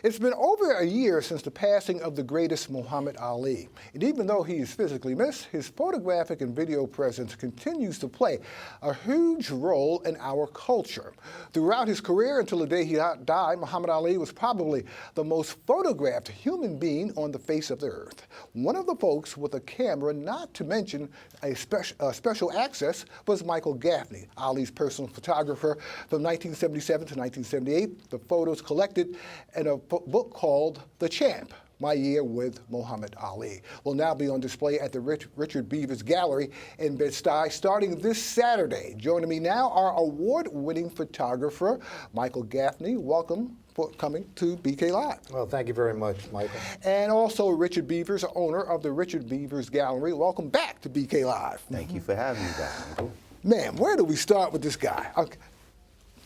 It's been over a year since the passing of the greatest Muhammad Ali. And even though he is physically missed, his photographic and video presence continues to play a huge role in our culture. Throughout his career until the day he died, Muhammad Ali was probably the most photographed human being on the face of the earth. One of the folks with a camera, not to mention a special access, was Michael Gaffney, Ali's personal photographer from 1977 to 1978. The photos collected in a book called The Champ, My Year with Muhammad Ali, will now be on display at the Richard Beavers Gallery in Bed Stuy starting this Saturday. Joining me now are award-winning photographer Michael Gaffney. Welcome for coming to BK Live. Well, thank you very much, Michael. And also Richard Beavers, owner of the Richard Beavers Gallery. Welcome back to BK Live. Thank you for having me back, Michael. Man, where do we start with this guy? Okay.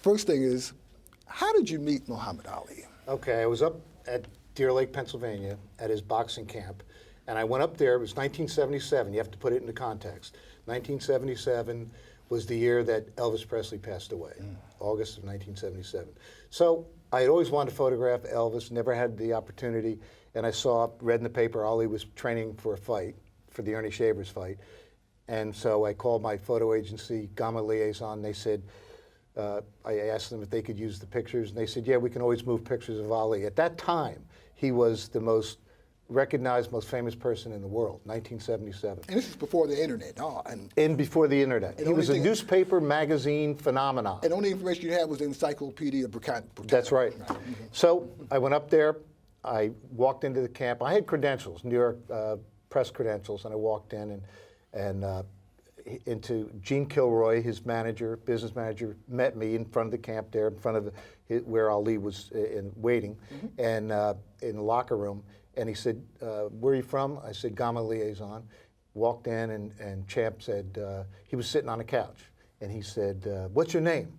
First thing is, how did you meet Muhammad Ali? Okay, I was up at Deer Lake, Pennsylvania, at his boxing camp, and I went up there. It was 1977. You have to put it into context. 1977 was the year that Elvis Presley passed away, August of 1977. So I had always wanted to photograph Elvis, never had the opportunity, and I read in the paper, Ali was training for a fight, for the Ernie Shavers fight, and so I called my photo agency, Gamma Liaison. They said, I asked them if they could use the pictures, and they said, yeah, we can always move pictures of Ali. At that time, he was the most recognized, most famous person in the world, 1977. And this is before the internet. And before the internet. He was a newspaper, magazine phenomenon. And the only information you had was the Encyclopedia Britannica. That's right. So I went up there, I walked into the camp. I had credentials, New York press credentials, and I walked in and into Gene Kilroy, his manager, business manager, met me in front of the camp there, in front of where Ali was waiting, and in the locker room. And he said, where are you from? I said, Gamma Liaison. Walked in, and Champ said, he was sitting on a couch, and he said, what's your name?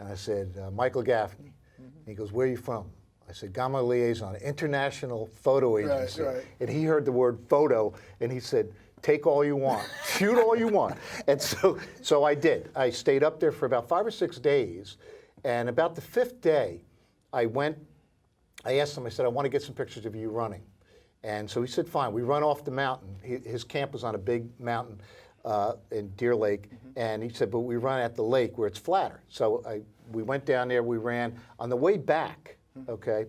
And I said, Michael Gaffney. And he goes, where are you from? I said, Gamma Liaison, international photo agency. Right. And he heard the word photo, and he said, take all you want, shoot all you want. And so I did. I stayed up there for about 5 or 6 days, and about the 5th day, I asked him, I said, I want to get some pictures of you running. And so he said, fine. We run off the mountain. His camp was on a big mountain in Deer Lake, and he said, but we run at the lake where it's flatter. So we went down there, we ran. On the way back, okay,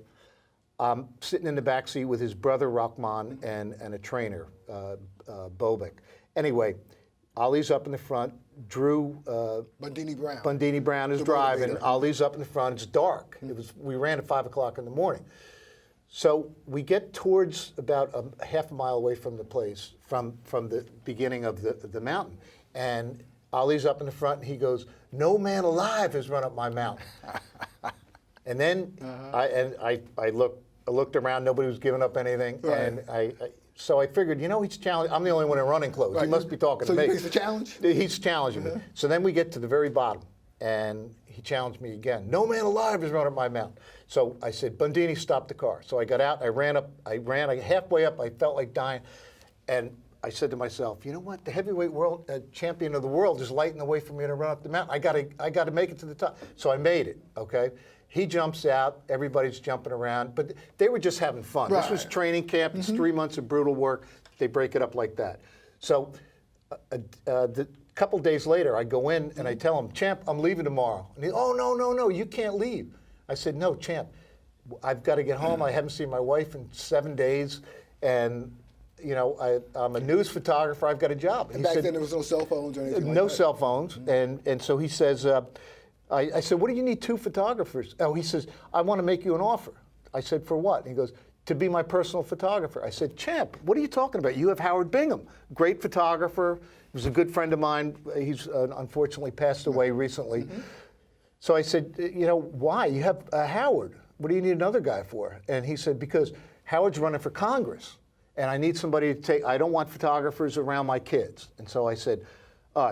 sitting in the back seat with his brother Rahman and a trainer, Bobek. Anyway, Ali's up in the front. Drew Bundini Brown is driving. Ali's up in the front. It's dark. We ran at 5 o'clock in the morning. So we get towards about a half a mile away from the place, from the beginning of the mountain, and Ali's up in the front, and he goes, "No man alive has run up my mountain." And then I looked around. Nobody was giving up anything, and so I figured, he's challenging. I'm the only one in running clothes. He must be talking to me. So he's the challenge? He's challenging me. So then we get to the very bottom, and he challenged me again. No man alive has run up my mountain. So I said, Bundini, stop the car. So I got out. I ran halfway up. I felt like dying, and I said to myself, you know what? The heavyweight world champion of the world is lighting the way for me to run up the mountain. I got to make it to the top. So I made it. Okay. He jumps out. Everybody's jumping around, but they were just having fun. Right. This was training camp. It's 3 months of brutal work. They break it up like that. So the couple days later, I go in and I tell him, Champ, I'm leaving tomorrow. And he, oh, no, you can't leave. I said, no, Champ, I've got to get home. I haven't seen my wife in 7 days, and I'm a news photographer. I've got a job. And back then there was no cell phones or anything no cell phones, and so he says, I said, what do you need 2 photographers? Oh, he says, I want to make you an offer. I said, for what? And he goes, to be my personal photographer. I said, Champ, what are you talking about? You have Howard Bingham, great photographer. He was a good friend of mine. He's unfortunately passed away recently. So I said, why? You have Howard. What do you need another guy for? And he said, because Howard's running for Congress, and I need somebody to take, I don't want photographers around my kids. And so I said,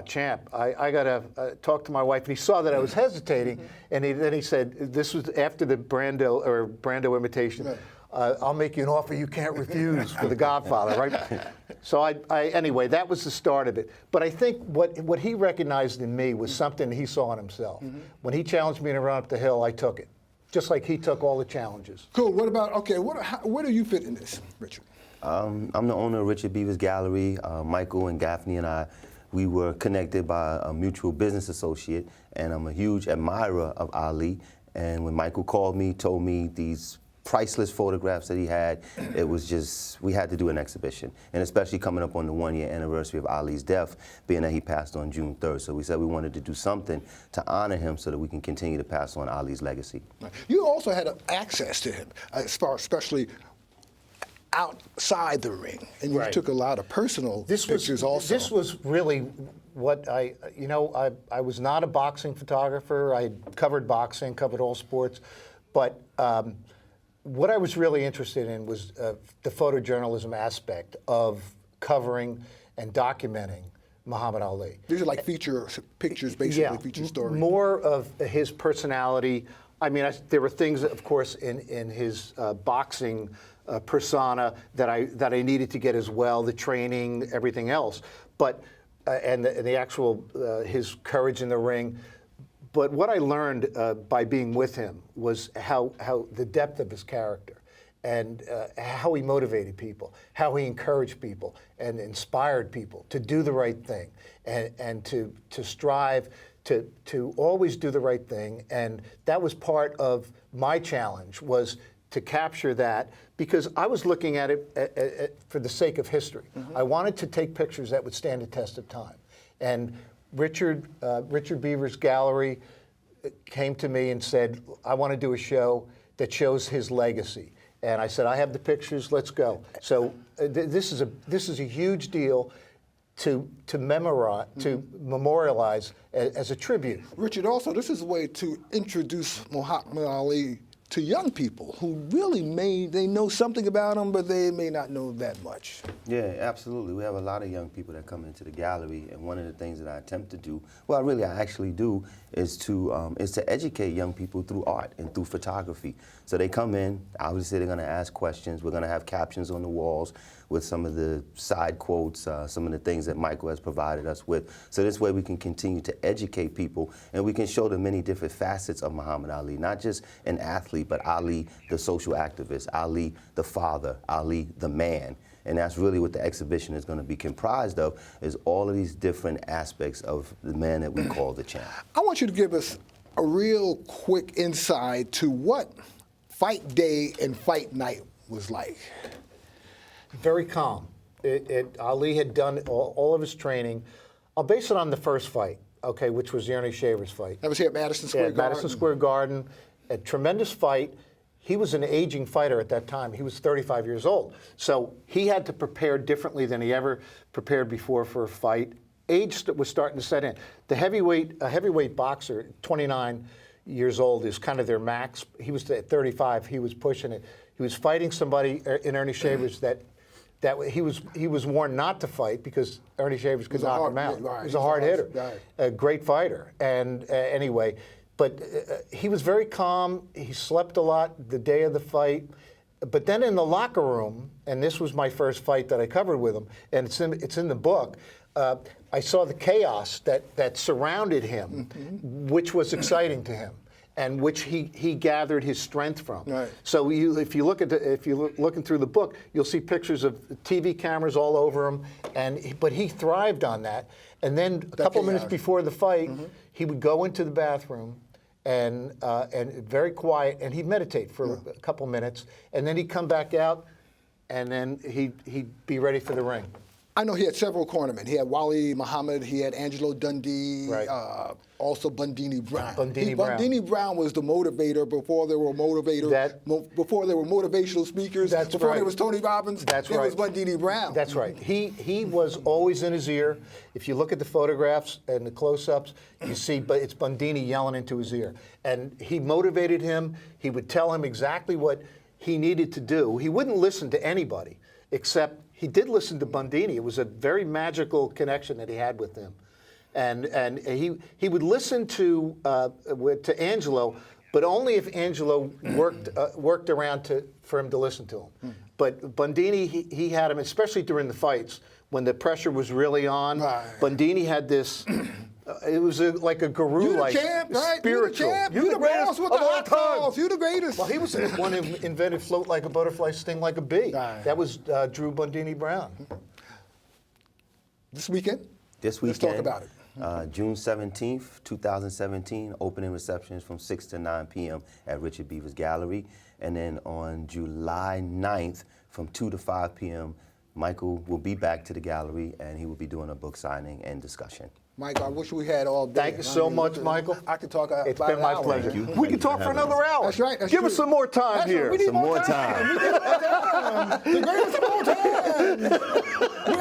Champ, I got to talk to my wife. And he saw that I was hesitating, and then he said, this was after the Brando imitation. Right. I'll make you an offer you can't refuse for The Godfather, right? So anyway, that was the start of it. But I think what he recognized in me was something he saw in himself. When he challenged me to run up the hill, I took it. just like he took all the challenges. Cool. What about, okay, where do you fit in this, Richard? I'm the owner of Richard Beavers Gallery. Michael and Gaffney and I, we were connected by a mutual business associate, and I'm a huge admirer of Ali. And when Michael called me, told me these priceless photographs that he had, it was just, we had to do an exhibition. And especially coming up on the 1-year anniversary of Ali's death, being that he passed on June 3rd. So we said we wanted to do something to honor him so that we can continue to pass on Ali's legacy. You also had access to him, especially outside the ring, and you took a lot of personal pictures also. This was really what I was not a boxing photographer. I covered boxing, covered all sports, but what I was really interested in was the photojournalism aspect of covering and documenting Muhammad Ali. These are like feature pictures, basically, feature stories. More of his personality. I mean, there were things, of course, in his boxing persona that I needed to get as well, the training, everything else, but and the actual his courage in the ring. But what I learned by being with him was how the depth of his character, and how he motivated people, how he encouraged people and inspired people to do the right thing, and to strive to always do the right thing. And that was part of my challenge, was to capture that, because I was looking at it for the sake of history. I wanted to take pictures that would stand the test of time. And Richard Beavers Gallery came to me and said, I want to do a show that shows his legacy. And I said, I have the pictures, let's go. So this is a huge deal to memorialize as a tribute. Richard, also, this is a way to introduce Muhammad Ali to young people who really they know something about him, but they may not know that much. Yeah, absolutely. We have a lot of young people that come into the gallery, and one of the things that I attempt to do, well, really I actually do, is to educate young people through art and through photography. So they come in, obviously they're going to ask questions. We're going to have captions on the walls with some of the side quotes, some of the things that Michael has provided us with. So this way we can continue to educate people, and we can show them many different facets of Muhammad Ali, not just an athlete, but Ali, the social activist, Ali, the father, Ali, the man. And that's really what the exhibition is going to be comprised of, is all of these different aspects of the man that we call the champ. I want you to give us a real quick insight to what fight day and fight night was like. Very calm. Ali had done all of his training. I'll base it on the first fight, okay, which was the Ernie Shavers fight. That was here at Madison Square Garden. Madison Square Garden. A tremendous fight. He was an aging fighter at that time. He was 35 years old. So he had to prepare differently than he ever prepared before for a fight. Age was starting to set in. A heavyweight boxer, 29 years old, is kind of their max. He was at 35. He was pushing it. He was fighting somebody in Ernie Shavers that he was warned not to fight because Ernie Shavers could knock him out. He was a hard hitter, a great fighter. And anyway, but he was very calm. He slept a lot the day of the fight. But then in the locker room, and this was my first fight that I covered with him, and it's in the book, I saw the chaos that surrounded him, which was exciting to him, and which he gathered his strength from. Right. So if you're looking through the book, you'll see pictures of TV cameras all over him, but he thrived on that. And then a couple minutes before the fight, he would go into the bathroom and very quiet, and he'd meditate for a couple minutes, and then he'd come back out, and then he'd be ready for the ring. I know he had several cornermen. He had Wali Muhammad, he had Angelo Dundee, also Bundini Brown. Bundini Brown was the motivator before there were motivators, before there were motivational speakers, before there was Tony Robbins, there was Bundini Brown. That's right. He was always in his ear. If you look at the photographs and the close-ups, you see it's Bundini yelling into his ear. And he motivated him. He would tell him exactly what he needed to do. He wouldn't listen to anybody, except he did listen to Bundini. It was a very magical connection that he had with him. And he would listen to Angelo, but only if Angelo worked around for him to listen to him. But Bundini, he had him, especially during the fights, when the pressure was really on. Bundini had this It was like a guru, You the like champ, right? spiritual. You the champ. You the boss with the of all hot time. sauce. You the greatest. Well, he was the one who invented float like a butterfly, sting like a bee. Right. That was Drew Bundini Brown. This weekend? This Let's weekend, talk about it. June 17th, 2017, opening receptions from 6 to 9 p.m. at Richard Beavers Gallery. And then on July 9th, from 2 to 5 p.m., Michael will be back to the gallery, and he will be doing a book signing and discussion. Mike, I wish we had all day. Thank you so much, Michael. I could talk It's about been an my hour. pleasure. Thank you. We can talk for another hour. That's right. That's Give true. us some more time That's here. right. We need Some more time. We need more time. The greatest of all time.